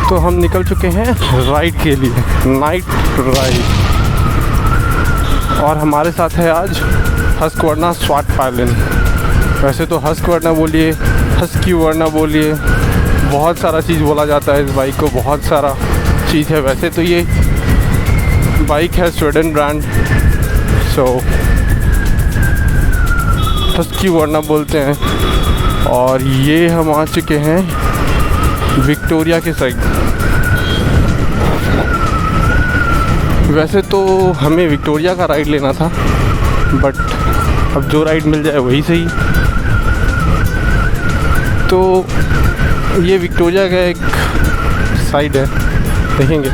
तो हम निकल चुके हैं राइड के लिए, नाइट राइड। और हमारे साथ है आज हस्कवर्ना स्वाट पायलन। वैसे तो हस्कवर्ना बोलिए, हस्कीवर्ना बोलिए, बहुत सारा चीज़ बोला जाता है इस बाइक को, बहुत सारा चीज़ है। वैसे तो ये बाइक है स्वीडन ब्रांड, सो हस्कीवर्ना बोलते हैं। और ये हम आ चुके हैं विक्टोरिया के साइड। वैसे तो हमें विक्टोरिया का राइड लेना था, बट अब जो राइड मिल जाए वही सही। तो ये विक्टोरिया का एक साइड है, देखेंगे।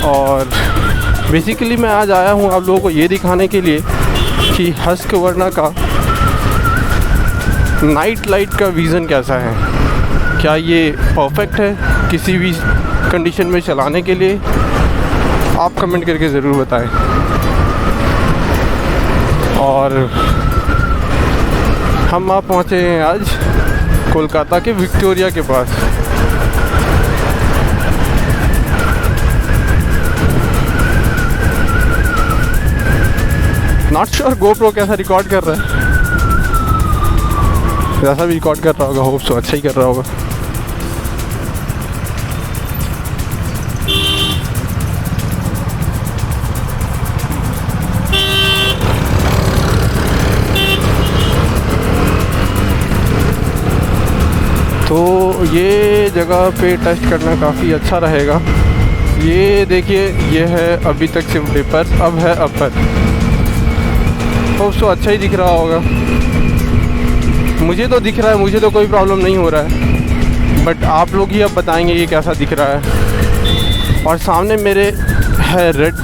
और बेसिकली मैं आज आया हूँ आप लोगों को ये दिखाने के लिए कि हस्कवर्ना का नाइट लाइट का विज़न कैसा है। क्या ये परफेक्ट है किसी भी कंडीशन में चलाने के लिए? आप कमेंट करके ज़रूर बताएं। और हम आप पहुँचे हैं आज कोलकाता के विक्टोरिया के पास। नॉट श्योर गोप्रो कैसा रिकॉर्ड कर रहा है, जैसा भी रिकॉर्ड कर रहा होगा, होप सो अच्छा ही कर रहा होगा। तो ये जगह पे टेस्ट करना काफ़ी अच्छा रहेगा। ये देखिए, ये है अभी तक सिर्फ डिपर, अब है अपर। तो अच्छा ही दिख रहा होगा, मुझे तो दिख रहा है, मुझे तो कोई प्रॉब्लम नहीं हो रहा है। बट आप लोग ही अब बताएंगे ये कैसा दिख रहा है। और सामने मेरे है रेड,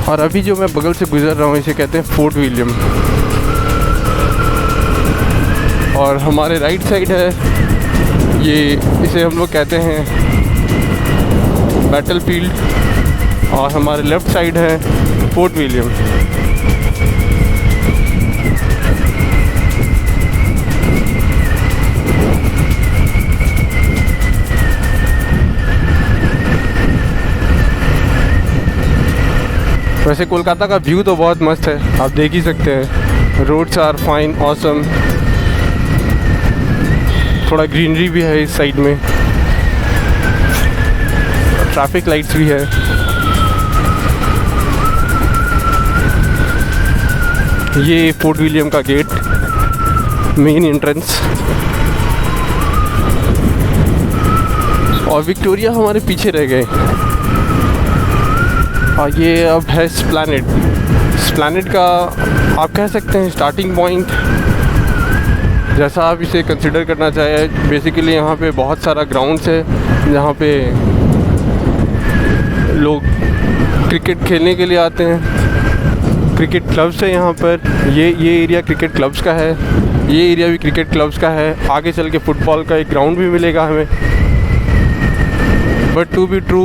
और अभी जो मैं बगल से गुजर रहा हूँ इसे कहते हैं फोर्ट विलियम। और हमारे राइट साइड है ये, इसे हम लोग कहते हैं बैटलफील्ड। और हमारे लेफ़्ट साइड है फोर्ट विलियम। वैसे कोलकाता का व्यू तो बहुत मस्त है, आप देख ही सकते हैं। Roads are fine, awesome. थोड़ा ग्रीनरी भी है इस साइड में, ट्रैफिक लाइट्स भी है। ये फोर्ट विलियम का गेट, मेन एंट्रेंस। और विक्टोरिया हमारे पीछे रह गए। और ये अब है एस्प्लैनेड। एस्प्लैनेड का आप कह सकते हैं स्टार्टिंग पॉइंट, जैसा आप इसे कंसिडर करना चाहें। बेसिकली यहाँ पे बहुत सारा ग्राउंड्स है जहाँ पे लोग क्रिकेट खेलने के लिए आते हैं। क्रिकेट क्लब्स है यहाँ पर। ये एरिया क्रिकेट क्लब्स का है, ये एरिया भी क्रिकेट क्लब्स का है। आगे चल के फुटबॉल का एक ग्राउंड भी मिलेगा हमें। But to be true,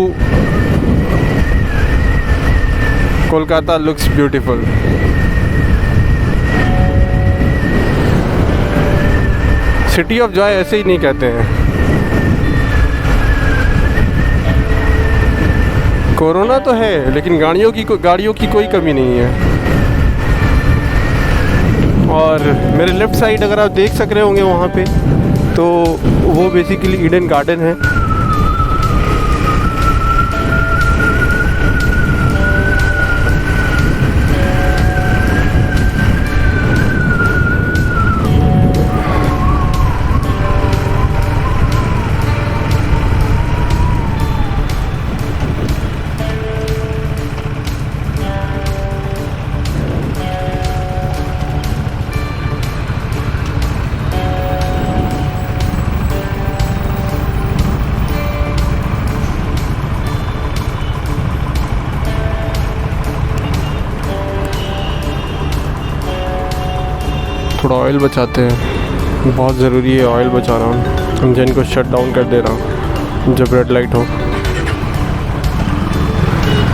Kolkata looks beautiful. City of joy ऐसे ही नहीं कहते हैं। कोरोना तो है, लेकिन गाड़ियों की कोई कमी नहीं है। और मेरे लेफ़्ट साइड अगर आप देख सक रहे होंगे वहाँ पे, तो वो बेसिकली ईडन गार्डन है। थोड़ा ऑयल बचाते हैं, बहुत ज़रूरी है ऑयल बचाना। इंजन को शट डाउन कर दे रहा हूँ जब रेड लाइट हो।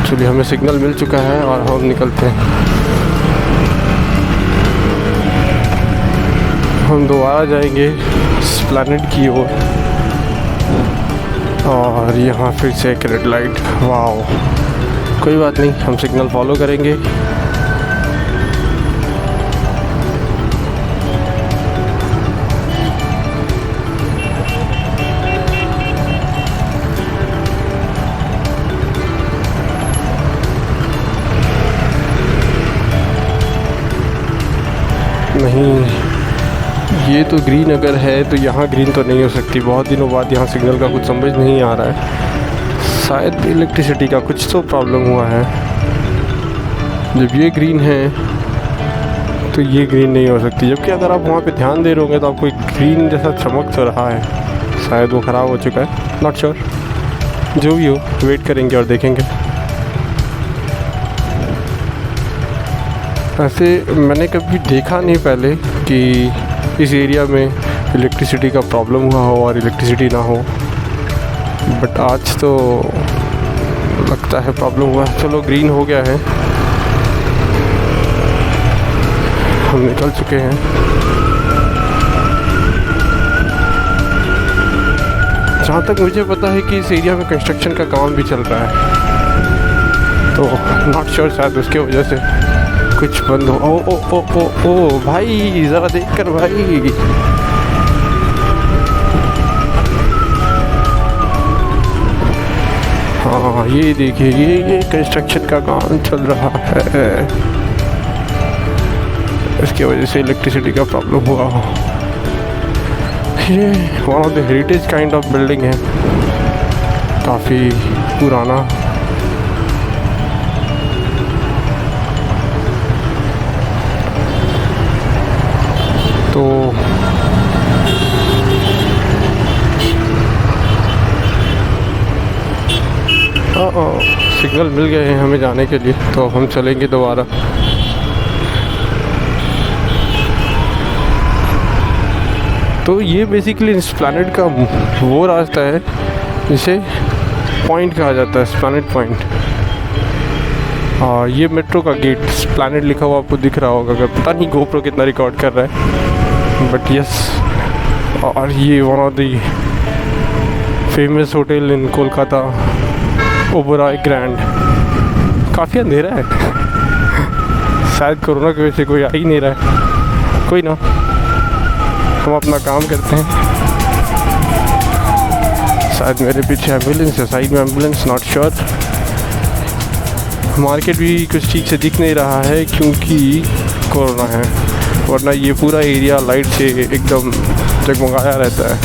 चलिए हमें सिग्नल मिल चुका है और हम निकलते हैं। हम दोबारा जाएंगे एस्प्लैनेड की ओर और यहाँ फिर से एक रेड लाइट। वाओ, कोई बात नहीं, हम सिग्नल फॉलो करेंगे। नहीं, ये तो ग्रीन अगर है तो यहाँ ग्रीन तो नहीं हो सकती। बहुत दिनों बाद यहाँ सिग्नल का कुछ समझ नहीं आ रहा है। शायद इलेक्ट्रिसिटी का कुछ तो प्रॉब्लम हुआ है। जब ये ग्रीन है तो ये ग्रीन नहीं हो सकती, जबकि अगर आप वहाँ पे ध्यान दे रहे होंगे तो आपको एक ग्रीन जैसा चमक तो रहा है। शायद वो ख़राब हो चुका है, नॉट श्योर। जो भी हो, वेट करेंगे और देखेंगे। ऐसे मैंने कभी देखा नहीं पहले कि इस एरिया में इलेक्ट्रिसिटी का प्रॉब्लम हुआ हो और इलेक्ट्रिसिटी ना हो, बट आज तो लगता है प्रॉब्लम हुआ है। चलो ग्रीन हो गया है, हम निकल चुके हैं। जहाँ तक मुझे पता है कि इस एरिया में कंस्ट्रक्शन का काम भी चल रहा है, तो नॉट श्योर, शायद उसके वजह से कुछ बंद हो। ओ ओ ओ ओ ओ भाई, ज़रा देख कर भाई। हाँ ये देखिए, ये कंस्ट्रक्शन का काम चल रहा है, इसके वजह से इलेक्ट्रिसिटी का प्रॉब्लम हुआ। ये one of the heritage kind of building है, काफ़ी पुराना। तो सिग्नल मिल गए हैं हमें जाने के लिए, तो हम चलेंगे दोबारा। तो ये बेसिकली एस्प्लैनेड का वो रास्ता है जिसे पॉइंट कहा जाता है, एस्प्लैनेड पॉइंट। और ये मेट्रो का गेट, एस्प्लैनेड लिखा हुआ आपको दिख रहा होगा, अगर पता नहीं गोप्रो कितना रिकॉर्ड कर रहा है, बट यस। और ये one of the famous hotel in Kolkata, Oberoi grand. काफ़ी अंधेरा है, शायद कोरोना की वजह से कोई आ ही नहीं रहा है। कोई ना, हम अपना काम करते हैं। शायद मेरे पीछे एम्बुलेंस है, साइड में एम्बुलेंस, नॉट श्योर। मार्केट भी कुछ ठीक से दिख नहीं रहा है क्योंकि कोरोना है, वरना ये पूरा एरिया लाइट से एकदम जगमगाया रहता है।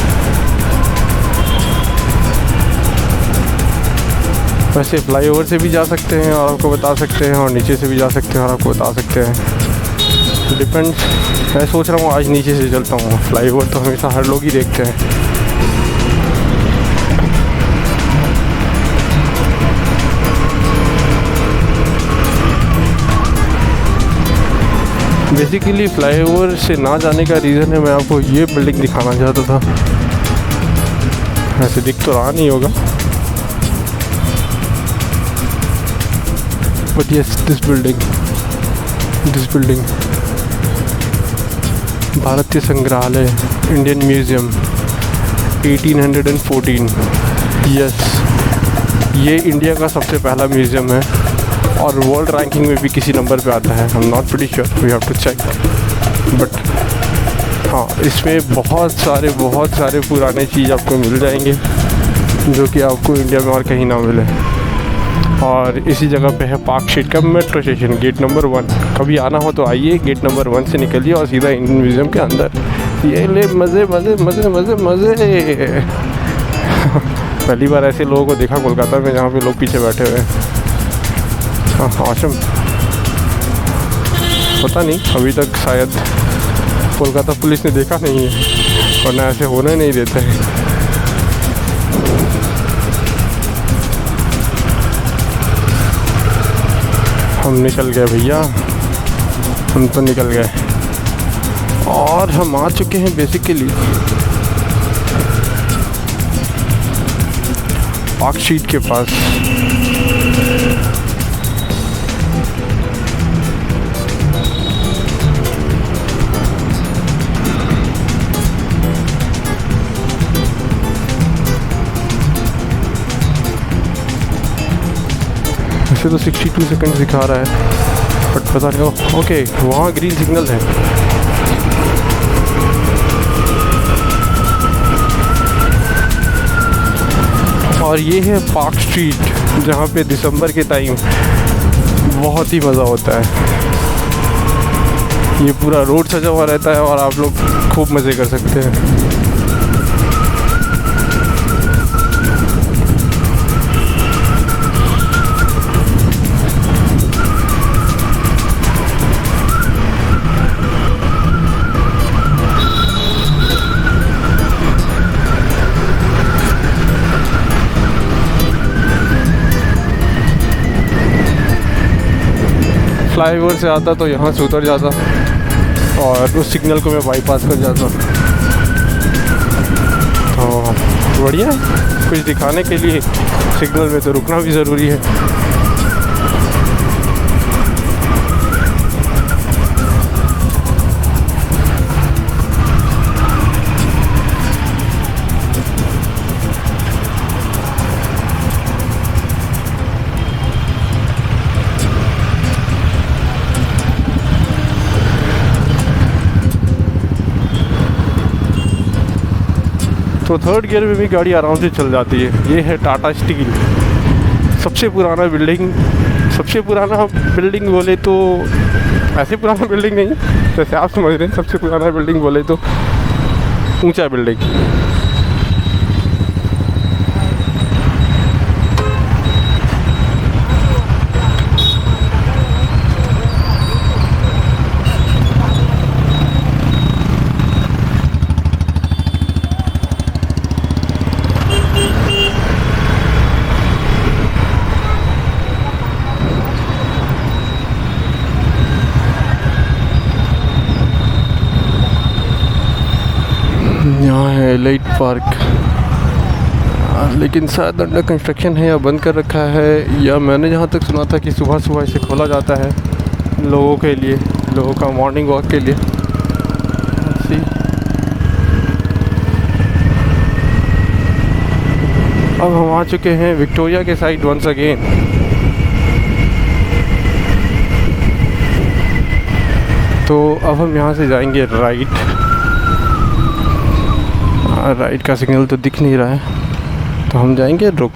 वैसे फ्लाईओवर से भी जा सकते हैं और आपको बता सकते हैं, और नीचे से भी जा सकते हैं और आपको बता सकते हैं। डिपेंड्स। मैं सोच रहा हूँ आज नीचे से चलता हूँ, फ्लाईओवर तो हमेशा हर लोग ही देखते हैं। बेसिकली फ्लाईओवर से ना जाने का रीज़न है, मैं आपको ये बिल्डिंग दिखाना चाहता था। ऐसे दिख तो रहा नहीं होगा, बट यस, दिस बिल्डिंग भारतीय संग्रहालय, इंडियन म्यूज़ियम, 1814। यस, ये इंडिया का सबसे पहला म्यूज़ियम है और वर्ल्ड रैंकिंग में भी किसी नंबर पे आता है। I am not pretty sure, we have to check, but हाँ, इसमें बहुत सारे पुराने चीज़ आपको मिल जाएंगे जो कि आपको इंडिया में और कहीं ना मिले। और इसी जगह पे है पार्क स्ट्रीट का मेट्रो स्टेशन, गेट नंबर 1। कभी आना हो तो आइए, गेट नंबर 1 से निकलिए और सीधा इंडियन म्यूज़ियम के अंदर। ये ले मज़े मज़े मज़े मज़े मज़े। पहली बार ऐसे लोगों को देखा कोलकाता में जहाँ पे लोग पीछे बैठे हुए हैं। हाँ, आशम, पता नहीं, अभी तक शायद कोलकाता पुलिस ने देखा नहीं है, वरना ऐसे होने नहीं देते हैं। हम निकल गए भैया, हम तो निकल गए। और हम आ चुके हैं बेसिकली पार्क स्ट्रीट के पास। वैसे तो 62 सेकंड दिखा रहा है बट पता नहीं। ओके, वहाँ ग्रीन सिग्नल है। और ये है पार्क स्ट्रीट जहाँ पे दिसंबर के टाइम बहुत ही मज़ा होता है। ये पूरा रोड सजा हुआ रहता है और आप लोग खूब मज़े कर सकते हैं। फ्लाईओवर से आता तो यहाँ से उतर जाता और उस सिग्नल को मैं बाईपास कर जाता। तो बढ़िया है, कुछ दिखाने के लिए सिग्नल में तो रुकना भी ज़रूरी है। तो थर्ड गियर में भी गाड़ी आराम से चल जाती है। ये है टाटा स्टील, सबसे पुराना बिल्डिंग बोले तो ऐसे पुराना बिल्डिंग नहीं, जैसे आप समझ रहे हैं। सबसे पुराना बिल्डिंग बोले तो ऊंचा बिल्डिंग। यहाँ है लाइट पार्क, लेकिन शायद अंडर कंस्ट्रक्शन है या बंद कर रखा है, या मैंने जहाँ तक सुना था कि सुबह सुबह इसे खोला जाता है लोगों के लिए, लोगों का मॉर्निंग वॉक के लिए। अब हम आ चुके हैं विक्टोरिया के साइड वंस अगेन। तो अब हम यहाँ से जाएंगे राइट का सिग्नल तो दिख नहीं रहा है, तो हम जाएंगे रुक।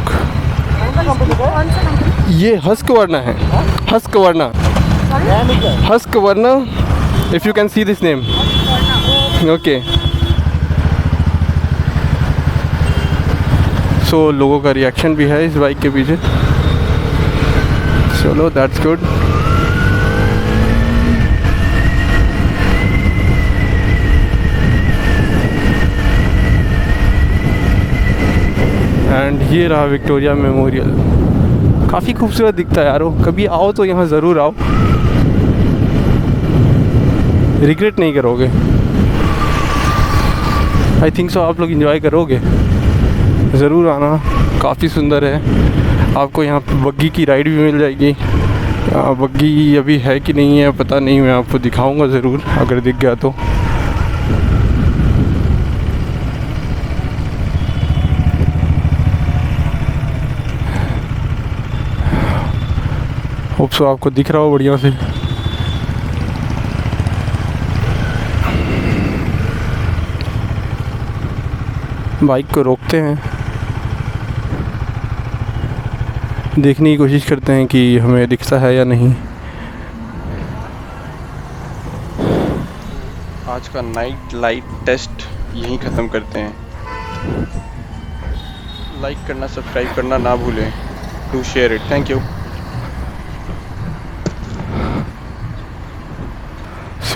ये हस्कवर्ना है, Husqvarna, if you can see this name. Okay, so लोगों का रिएक्शन भी है इस बाइक के पीछे। चलो दैट्स गुड। एंड ये रहा विक्टोरिया मेमोरियल। काफ़ी खूबसूरत दिखता है यारो, कभी आओ तो यहाँ ज़रूर आओ, रिग्रेट नहीं करोगे। आई थिंक सो आप लोग एंजॉय करोगे, ज़रूर आना। काफ़ी सुंदर है। आपको यहाँ बग्गी की राइड भी मिल जाएगी। बग्गी अभी है कि नहीं है पता नहीं, मैं आपको दिखाऊंगा ज़रूर अगर दिख गया तो। होप सो आपको दिख रहा हो बढ़िया से। बाइक को रोकते हैं, देखने की कोशिश करते हैं कि हमें दिखता है या नहीं। आज का नाइट लाइट टेस्ट यहीं ख़त्म करते हैं। लाइक करना, सब्सक्राइब करना ना भूलें। Do share it. Thank you.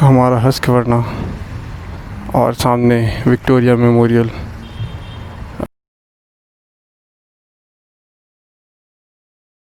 हमारा हस्कवर्ना और सामने विक्टोरिया मेमोरियल।